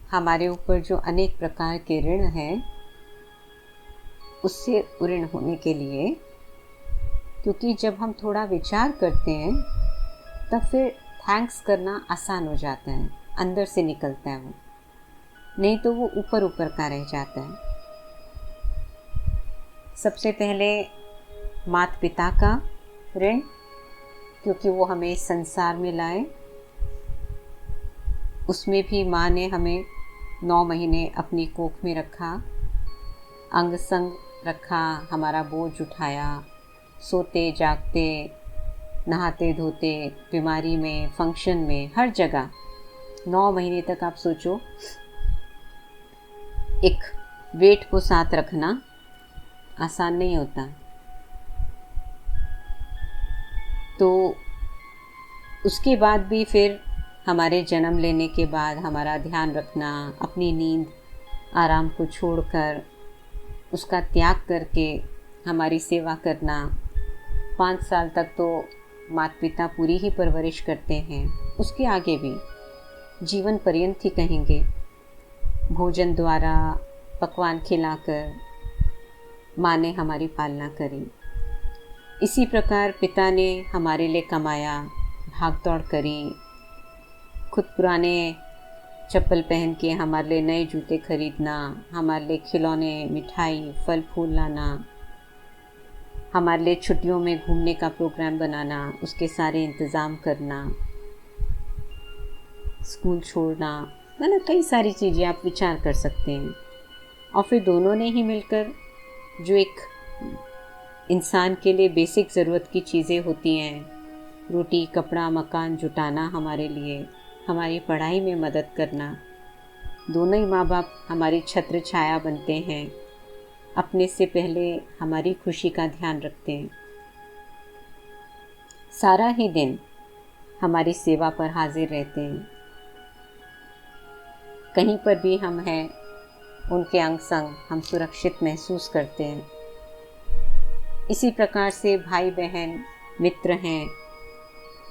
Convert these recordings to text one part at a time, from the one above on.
हमारे ऊपर जो अनेक प्रकार के ऋण हैं उससे ऋण होने के लिए, क्योंकि जब हम थोड़ा विचार करते हैं तब फिर थैंक्स करना आसान हो जाता है, अंदर से निकलता है वो, नहीं तो वो ऊपर ऊपर का रह जाता है। सबसे पहले माता पिता का ऋण, क्योंकि वो हमें इस संसार में लाए। उसमें भी माँ ने हमें 9 महीने अपनी कोख में रखा, अंग संग रखा, हमारा बोझ उठाया, सोते जागते, नहाते धोते, बीमारी में, फंक्शन में, हर जगह 9 महीने तक। आप सोचो, एक वेट को साथ रखना आसान नहीं होता। तो उसके बाद भी फिर हमारे जन्म लेने के बाद हमारा ध्यान रखना, अपनी नींद आराम को छोड़कर उसका त्याग करके हमारी सेवा करना। 5 साल तक तो माता पिता पूरी ही परवरिश करते हैं, उसके आगे भी जीवन पर्यंत ही कहेंगे, भोजन द्वारा, पकवान खिलाकर माँ ने हमारी पालना करी। इसी प्रकार पिता ने हमारे लिए कमाया, भाग दौड़ करी, खुद पुराने चप्पल पहन के हमारे लिए नए जूते खरीदना, हमारे लिए खिलौने, मिठाई, फल फूल लाना, हमारे लिए छुट्टियों में घूमने का प्रोग्राम बनाना, उसके सारे इंतज़ाम करना, स्कूल छोड़ना, मतलब कई सारी चीज़ें आप विचार कर सकते हैं। और फिर दोनों ने ही मिलकर जो एक इंसान के लिए बेसिक ज़रूरत की चीज़ें होती हैं, रोटी, कपड़ा, मकान जुटाना, हमारे लिए हमारी पढ़ाई में मदद करना, दोनों ही माँ बाप हमारी छत्र छाया बनते हैं, अपने से पहले हमारी खुशी का ध्यान रखते हैं, सारा ही दिन हमारी सेवा पर हाजिर रहते हैं। कहीं पर भी हम हैं, उनके अंग संग हम सुरक्षित महसूस करते हैं। इसी प्रकार से भाई बहन मित्र हैं,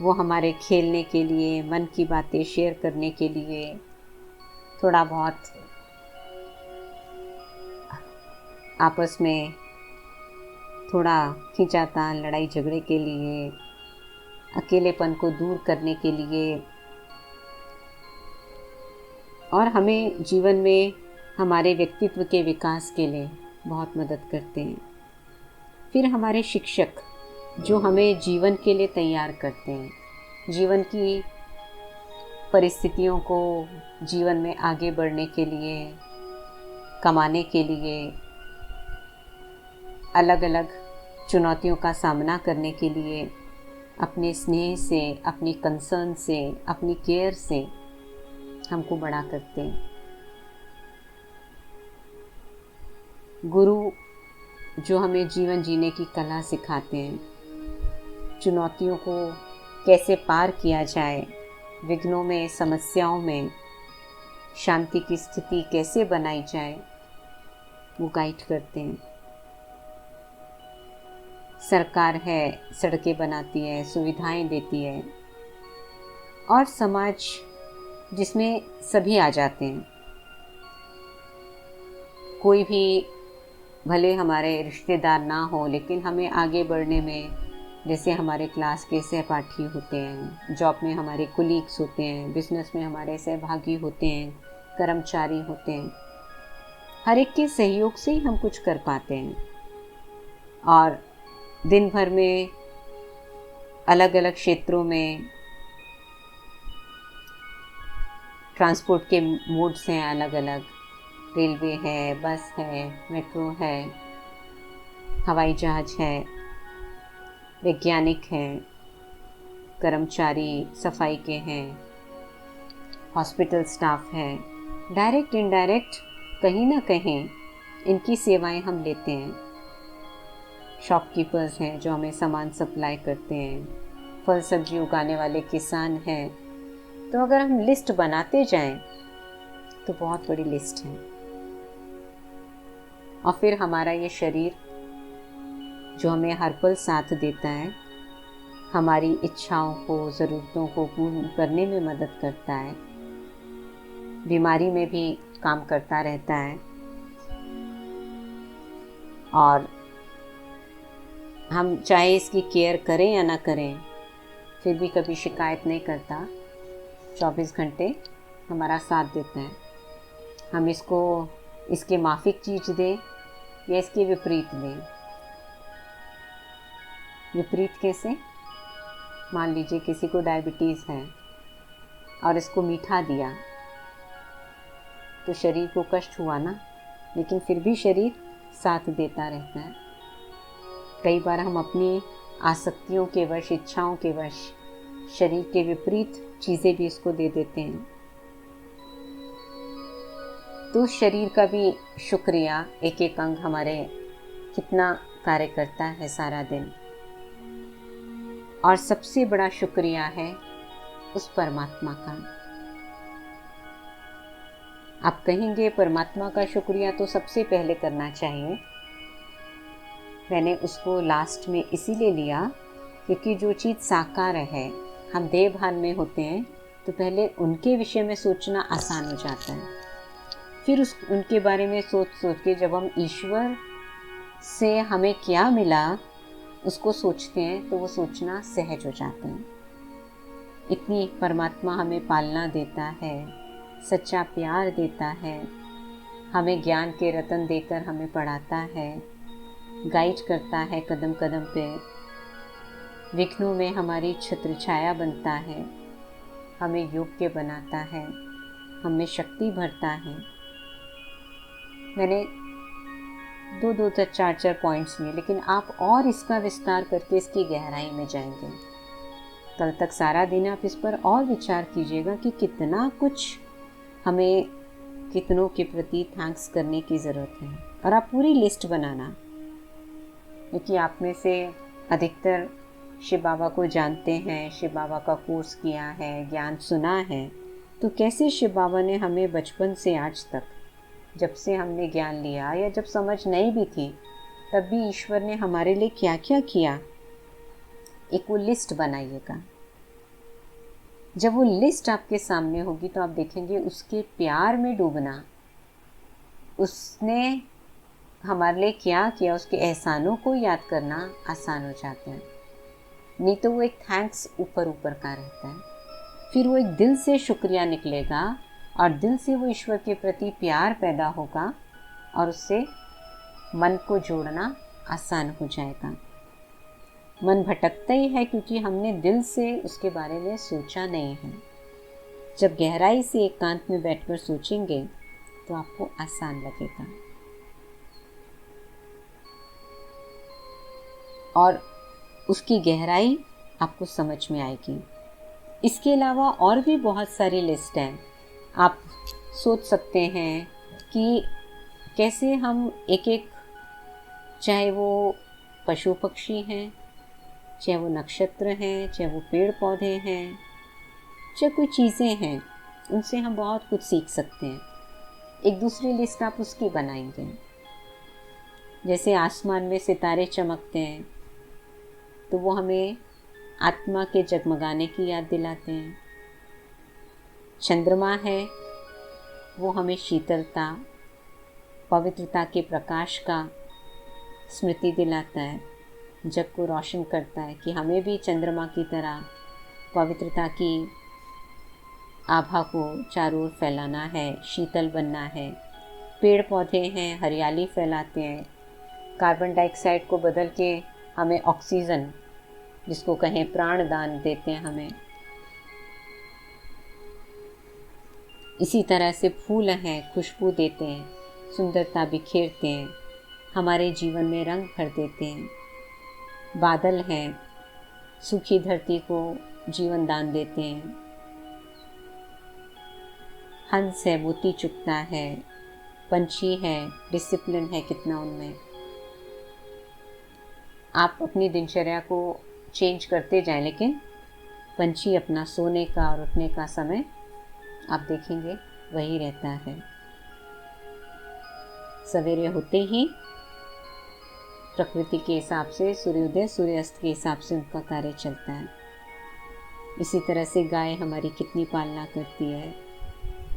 वो हमारे खेलने के लिए, मन की बातें शेयर करने के लिए, थोड़ा बहुत आपस में थोड़ा खींचातान, लड़ाई झगड़े के लिए, अकेलेपन को दूर करने के लिए, और हमें जीवन में हमारे व्यक्तित्व के विकास के लिए बहुत मदद करते हैं। फिर हमारे शिक्षक जो हमें जीवन के लिए तैयार करते हैं, जीवन की परिस्थितियों को, जीवन में आगे बढ़ने के लिए, कमाने के लिए, अलग अलग चुनौतियों का सामना करने के लिए अपने स्नेह से, अपनी कंसर्न से, अपनी केयर से हमको बड़ा करते हैं। गुरु जो हमें जीवन जीने की कला सिखाते हैं, चुनौतियों को कैसे पार किया जाए, विघ्नों में, समस्याओं में शांति की स्थिति कैसे बनाई जाए, वो गाइड करते हैं। सरकार है, सड़कें बनाती है, सुविधाएं देती है, और समाज जिसमें सभी आ जाते हैं। कोई भी भले हमारे रिश्तेदार ना हो, लेकिन हमें आगे बढ़ने में, जैसे हमारे क्लास के सहपाठी होते हैं, जॉब में हमारे कुलीग्स होते हैं, बिजनेस में हमारे सहभागी होते हैं, कर्मचारी होते हैं, हर एक के सहयोग से ही हम कुछ कर पाते हैं। और दिन भर में अलग अलग क्षेत्रों में ट्रांसपोर्ट के मोड्स हैं अलग अलग, रेलवे है, बस है, मेट्रो है, हवाई जहाज है, वैज्ञानिक हैं, कर्मचारी सफाई के हैं, हॉस्पिटल स्टाफ है, डायरेक्ट इनडायरेक्ट कहीं ना कहीं इनकी सेवाएं हम लेते हैं। शॉपकीपर्स हैं जो हमें सामान सप्लाई करते हैं, फल सब्जी उगाने वाले किसान हैं। तो अगर हम लिस्ट बनाते जाएं तो बहुत बड़ी लिस्ट है। और फिर हमारा ये शरीर जो हमें हर पल साथ देता है, हमारी इच्छाओं को, ज़रूरतों को पूर्ण करने में मदद करता है। बीमारी में भी काम करता रहता है और हम चाहे इसकी केयर करें या ना करें फिर भी कभी शिकायत नहीं करता। 24 घंटे हमारा साथ देता है। हम इसको इसके माफिक चीज़ दें या इसके विपरीत दें। विपरीत कैसे? मान लीजिए किसी को डायबिटीज़ है और इसको मीठा दिया तो शरीर को कष्ट हुआ ना, लेकिन फिर भी शरीर साथ देता रहता है। कई बार हम अपनी आसक्तियों के वश, इच्छाओं के वश शरीर के विपरीत चीज़ें भी इसको दे देते हैं। तो शरीर का भी शुक्रिया, एक एक अंग हमारे कितना कार्य करता है सारा दिन। और सबसे बड़ा शुक्रिया है उस परमात्मा का। आप कहेंगे परमात्मा का शुक्रिया तो सबसे पहले करना चाहिए। मैंने उसको लास्ट में इसीलिए लिया क्योंकि जो चीज़ साकार है, हम देह भान में होते हैं तो पहले उनके विषय में सोचना आसान हो जाता है। फिर उनके बारे में सोच सोच के जब हम ईश्वर से हमें क्या मिला उसको सोचते हैं तो वो सोचना सहज हो जाता है। इतनी परमात्मा हमें पालना देता है, सच्चा प्यार देता है, हमें ज्ञान के रतन देकर हमें पढ़ाता है, गाइड करता है कदम कदम पे, विघ्नों में हमारी छत्र छाया बनता है, हमें योग्य बनाता है, हमें शक्ति भरता है। मैंने दो चार पॉइंट्स लिए, लेकिन आप और इसका विस्तार करके इसकी गहराई में जाएंगे। कल तक सारा दिन आप इस पर और विचार कीजिएगा कि कितना कुछ हमें कितनों के प्रति थैंक्स करने की ज़रूरत है। और आप पूरी लिस्ट बनाना, क्योंकि आप में से अधिकतर शिव बाबा को जानते हैं, शिव बाबा का कोर्स किया है, ज्ञान सुना है। तो कैसे शिव बाबा ने हमें बचपन से आज तक, जब से हमने ज्ञान लिया या जब समझ नहीं भी थी, तब भी ईश्वर ने हमारे लिए क्या क्या किया, एक वो लिस्ट बनाइएगा। जब वो लिस्ट आपके सामने होगी तो आप देखेंगे उसके प्यार में डूबना, उसने हमारे लिए क्या किया, उसके एहसानों को याद करना आसान हो जाता है। नहीं तो वो एक थैंक्स ऊपर ऊपर का रहता है। फिर वो एक दिल से शुक्रिया निकलेगा और दिल से वो ईश्वर के प्रति प्यार पैदा होगा और उससे मन को जोड़ना आसान हो जाएगा। मन भटकता ही है क्योंकि हमने दिल से उसके बारे में सोचा नहीं है। जब गहराई से एकांत में बैठकर सोचेंगे तो आपको आसान लगेगा और उसकी गहराई आपको समझ में आएगी। इसके अलावा और भी बहुत सारी लिस्ट हैं। आप सोच सकते हैं कि कैसे हम एक एक, चाहे वो पशु पक्षी हैं, चाहे वो नक्षत्र हैं, चाहे वो पेड़ पौधे हैं, चाहे कोई चीज़ें हैं, उनसे हम बहुत कुछ सीख सकते हैं। एक दूसरी लिस्ट आप उसकी बनाएंगे। जैसे आसमान में सितारे चमकते हैं तो वो हमें आत्मा के जगमगाने की याद दिलाते हैं। चंद्रमा है, वो हमें शीतलता, पवित्रता के प्रकाश का स्मृति दिलाता है, जग को रोशन करता है कि हमें भी चंद्रमा की तरह पवित्रता की आभा को चारों ओर फैलाना है, शीतल बनना है। पेड़ पौधे हैं, हरियाली फैलाते हैं, कार्बन डाइऑक्साइड को बदल के हमें ऑक्सीजन, जिसको कहें प्राणदान, देते हैं हमें। इसी तरह से फूल हैं, खुशबू देते हैं, सुंदरता बिखेरते हैं, हमारे जीवन में रंग भर देते हैं। बादल हैं, सूखी धरती को जीवन दान देते हैं। हंस है, मोती चुगता है, पंछी है, डिसिप्लिन है कितना उनमें। आप अपनी दिनचर्या को चेंज करते जाएं, लेकिन पंछी अपना सोने का और उठने का समय आप देखेंगे वही रहता है। सवेरे होते ही प्रकृति के हिसाब से सूर्योदय सूर्यास्त के हिसाब से उनका कार्य चलता है। इसी तरह से गाय हमारी कितनी पालना करती है,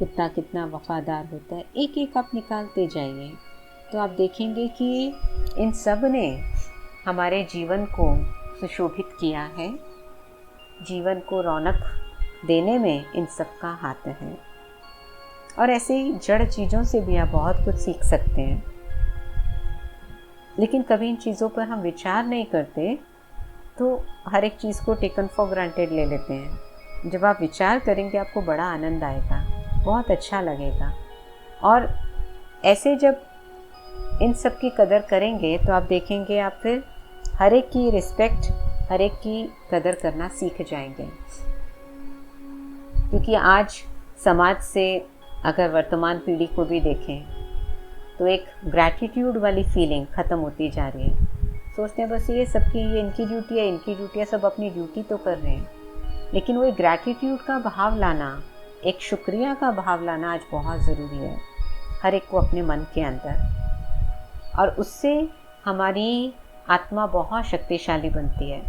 कुत्ता कितना वफादार होता है, एक एक आप निकालते जाइए तो आप देखेंगे कि इन सब ने हमारे जीवन को सुशोभित किया है। जीवन को रौनक देने में इन सब का हाथ है। और ऐसे ही जड़ चीज़ों से भी आप बहुत कुछ सीख सकते हैं, लेकिन कभी इन चीज़ों पर हम विचार नहीं करते तो हर एक चीज़ को टेकन फॉर ग्रांटेड ले लेते हैं। जब आप विचार करेंगे आपको बड़ा आनंद आएगा, बहुत अच्छा लगेगा। और ऐसे जब इन सब की कदर करेंगे तो आप देखेंगे आप फिर हर एक की रिस्पेक्ट, हर एक की कदर करना सीख जाएंगे। क्योंकि आज समाज से अगर वर्तमान पीढ़ी को भी देखें तो एक ग्रैटिट्यूड वाली फीलिंग ख़त्म होती जा रही है। सोचते हैं बस ये सबकी, ये इनकी ड्यूटी है, इनकी ड्यूटी है, सब अपनी ड्यूटी तो कर रहे हैं। लेकिन वो एक ग्रैटिट्यूड का भाव लाना, एक शुक्रिया का भाव लाना आज बहुत ज़रूरी है हर एक को अपने मन के अंदर। और उससे हमारी आत्मा बहुत शक्तिशाली बनती है।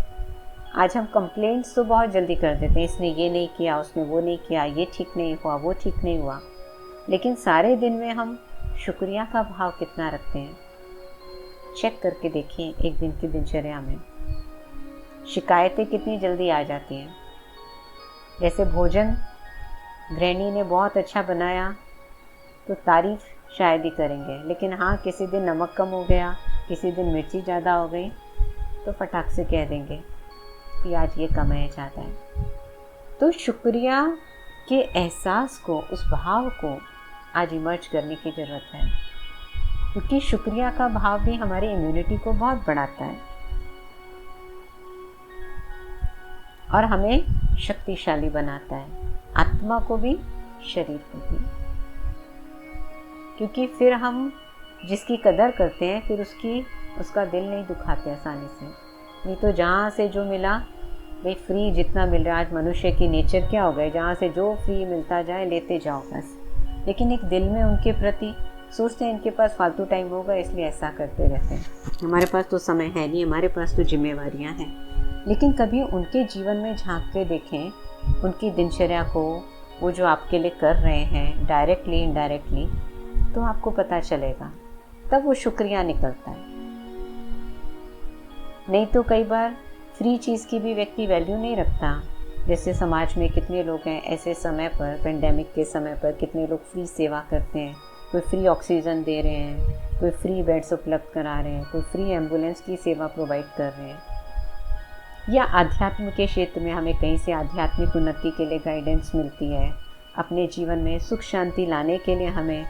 आज हम कंप्लेंट्स तो बहुत जल्दी कर देते हैं, इसने ये नहीं किया, उसने वो नहीं किया, ये ठीक नहीं हुआ, वो ठीक नहीं हुआ। लेकिन सारे दिन में हम शुक्रिया का भाव कितना रखते हैं, चेक करके देखिए। एक दिन की दिनचर्या में शिकायतें कितनी जल्दी आ जाती हैं। जैसे भोजन गृहिणी ने बहुत अच्छा बनाया तो तारीफ शायद ही करेंगे, लेकिन हाँ किसी दिन नमक कम हो गया, किसी दिन मिर्ची ज़्यादा हो गई तो फटाक से कह देंगे कि आज ये कम है, ज़्यादा है। तो शुक्रिया के एहसास को, उस भाव को आज इमर्ज करने की ज़रूरत है, क्योंकि शुक्रिया का भाव भी हमारी इम्यूनिटी को बहुत बढ़ाता है और हमें शक्तिशाली बनाता है, आत्मा को भी शरीर को भी। क्योंकि फिर हम जिसकी कदर करते हैं फिर उसका दिल नहीं दुखाते आसानी से। नहीं तो जहाँ से जो मिला, भाई फ्री जितना मिल रहा है, आज मनुष्य की नेचर क्या हो गए, जहाँ से जो फ्री मिलता जाए लेते जाओ बस। लेकिन एक दिल में उनके प्रति सोचते हैं इनके पास फालतू टाइम होगा इसलिए ऐसा करते रहते हैं, हमारे पास तो समय है नहीं, हमारे पास तो जिम्मेवारियाँ हैं। लेकिन कभी उनके जीवन में झांक के देखें, उनकी दिनचर्या को, वो जो आपके लिए कर रहे हैं डायरेक्टली इनडायरेक्टली, तो आपको पता चलेगा, तब वो शुक्रिया निकलता है। नहीं तो कई बार फ्री चीज़ की भी व्यक्ति वैल्यू नहीं रखता। जैसे समाज में कितने लोग हैं ऐसे समय पर, पेंडेमिक के समय पर कितने लोग फ्री सेवा करते हैं। कोई फ्री ऑक्सीजन दे रहे हैं, कोई फ्री बेड्स उपलब्ध करा रहे हैं, कोई फ्री एम्बुलेंस की सेवा प्रोवाइड कर रहे हैं। या आध्यात्म के क्षेत्र में हमें कहीं से आध्यात्मिक उन्नति के लिए गाइडेंस मिलती है, अपने जीवन में सुख शांति लाने के लिए हमें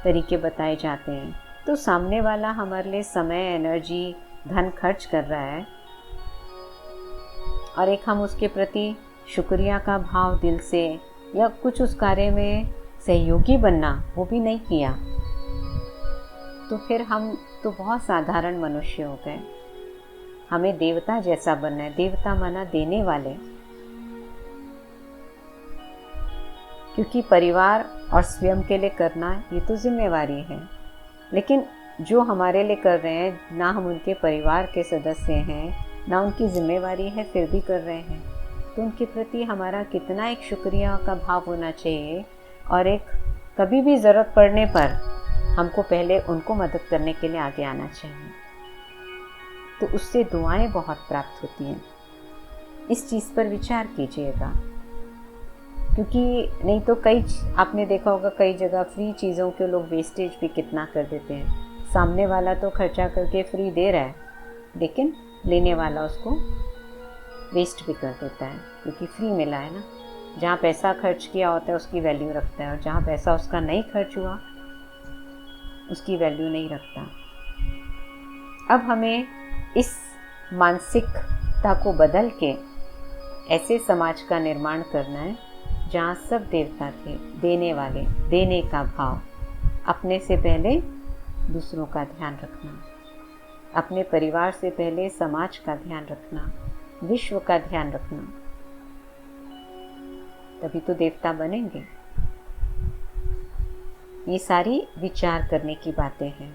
तरीके बताए जाते हैं। तो सामने वाला हमारे लिए समय, एनर्जी, धन खर्च कर रहा है और एक हम उसके प्रति शुक्रिया का भाव दिल से या कुछ उस कार्य में सहयोगी बनना वो भी नहीं किया, तो फिर हम तो बहुत साधारण मनुष्य हो गए। हमें देवता जैसा बनना है। देवता माना देने वाले, क्योंकि परिवार और स्वयं के लिए करना ये तो जिम्मेवारी है। लेकिन जो हमारे लिए कर रहे हैं, ना हम उनके परिवार के सदस्य हैं, ना उनकी जिम्मेवारी है, फिर भी कर रहे हैं, तो उनके प्रति हमारा कितना एक शुक्रिया का भाव होना चाहिए। और एक कभी भी ज़रूरत पड़ने पर हमको पहले उनको मदद करने के लिए आगे आना चाहिए, तो उससे दुआएं बहुत प्राप्त होती हैं। इस चीज़ पर विचार कीजिएगा, क्योंकि नहीं तो आपने देखा होगा कई जगह फ्री चीज़ों के लोग वेस्टेज भी कितना कर देते हैं। सामने वाला तो खर्चा करके फ्री दे रहा है, लेकिन लेने वाला उसको वेस्ट भी कर देता है, क्योंकि फ्री मिला है ना। जहाँ पैसा खर्च किया होता है उसकी वैल्यू रखता है, और जहाँ पैसा उसका नहीं खर्च हुआ उसकी वैल्यू नहीं रखता। अब हमें इस मानसिकता को बदल के ऐसे समाज का निर्माण करना है जहाँ सब देवता थे, देने वाले, देने का भाव, अपने से पहले दूसरों का ध्यान रखना, अपने परिवार से पहले समाज का ध्यान रखना, विश्व का ध्यान रखना, तभी तो देवता बनेंगे। ये सारी विचार करने की बातें हैं।